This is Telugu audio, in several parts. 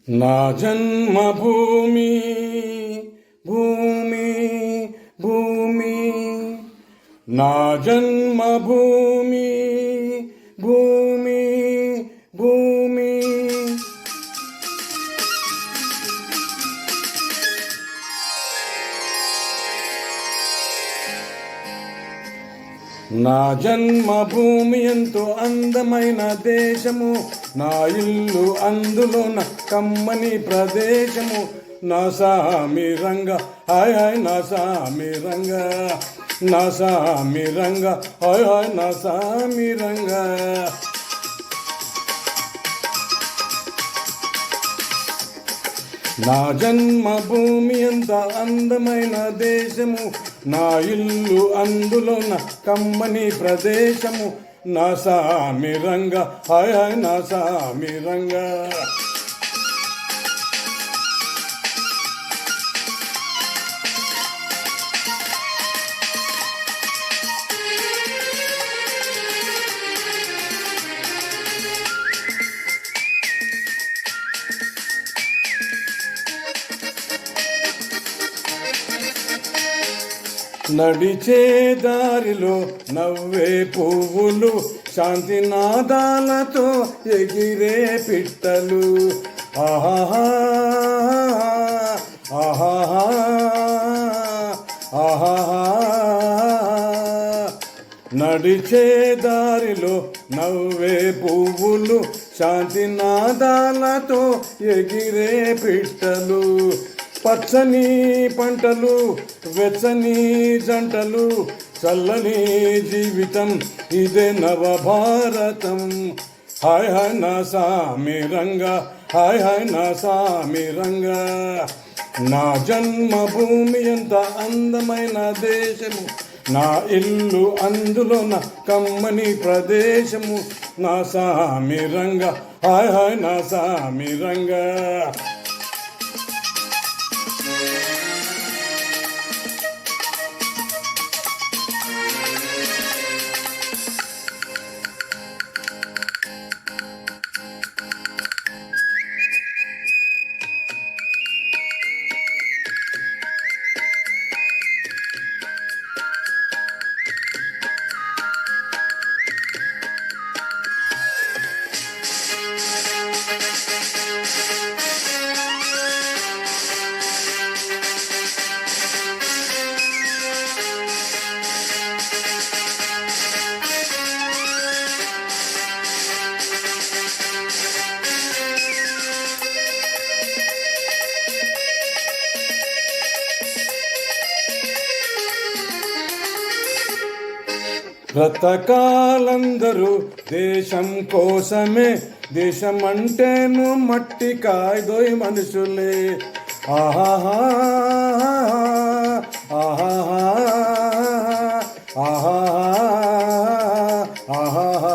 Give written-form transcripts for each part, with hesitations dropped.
నా జన్మభూమి భూమి భూమి నా జన్మభూమి భూమి భూమి నా జన్మభూమి ఎంతో అందమైన దేశము, నా ఇల్లు అందులోన కమ్మని ప్రదేశము. నా సామి రంగ హాయ్ హాయ్ నా సామి రంగ, నా సామి రంగ హాయ్ హాయ్ నా సామి రంగ. నా జన్మభూమి ఎంత అందమైన దేశము, నా ఇల్లు అందులోన కమ్మని ప్రదేశము. నా సామి రంగ హాయ్ హాయ్ నా సామి రంగ. నడిచే దారిలో నవ్వే పువ్వులు, శాంతి నాదాలతో ఎగిరే పిట్టలు. ఆహాహా ఆహాహా ఆహాహా. నడిచే దారిలో నవ్వే పువ్వులు, శాంతి నాదాలతో ఎగిరే పిట్టలు. పచ్చని పంటలు, వెచ్చని జంటలు, చల్లని జీవితం ఇదే నవభారతం. హాయ్ హాయ్ నా సామి రంగ హాయ్ హాయ్ నా సామి రంగ. నా జన్మభూమి ఎంత అందమైన దేశము, నా ఇల్లు అందులోన కమ్మని ప్రదేశము. నా సామి రంగ హాయ్ హాయ్ నా సామి రంగ. బ్రతకాలందరూ దేశం కోసమే, దేశం అంటేను మట్టి కాయదోయ్ మనుషులే. ఆహాహా ఆహాహా ఆహాహా ఆహాహా.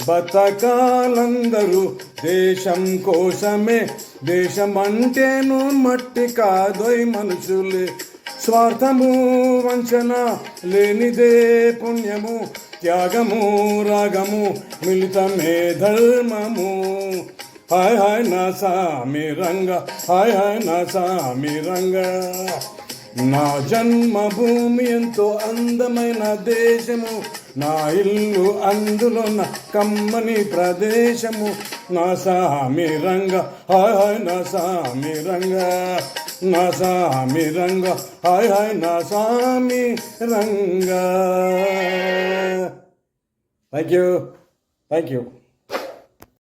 బ్రతకాలందరూ దేశం కోసమే, దేశం అంటేను మట్టి కాదోయ్ మనుషులే. స్వార్థము వంచన లేనిదే పుణ్యము, త్యాగము రాగము మిళితమే ధర్మము. హాయ్ హాయ్ నా సామి రంగ హాయ్ హాయ్ నా సామి రంగ. నా జన్మభూమి ఎంతో అందమైన దేశము, నా ఇల్లు అందులోన కమ్మని ప్రదేశము. నా సామి రంగ హాయ్ హాయ్ నా సామి రంగ, నా సామి రంగ హాయ్ హాయ్ నా సామి రంగ. Thank you.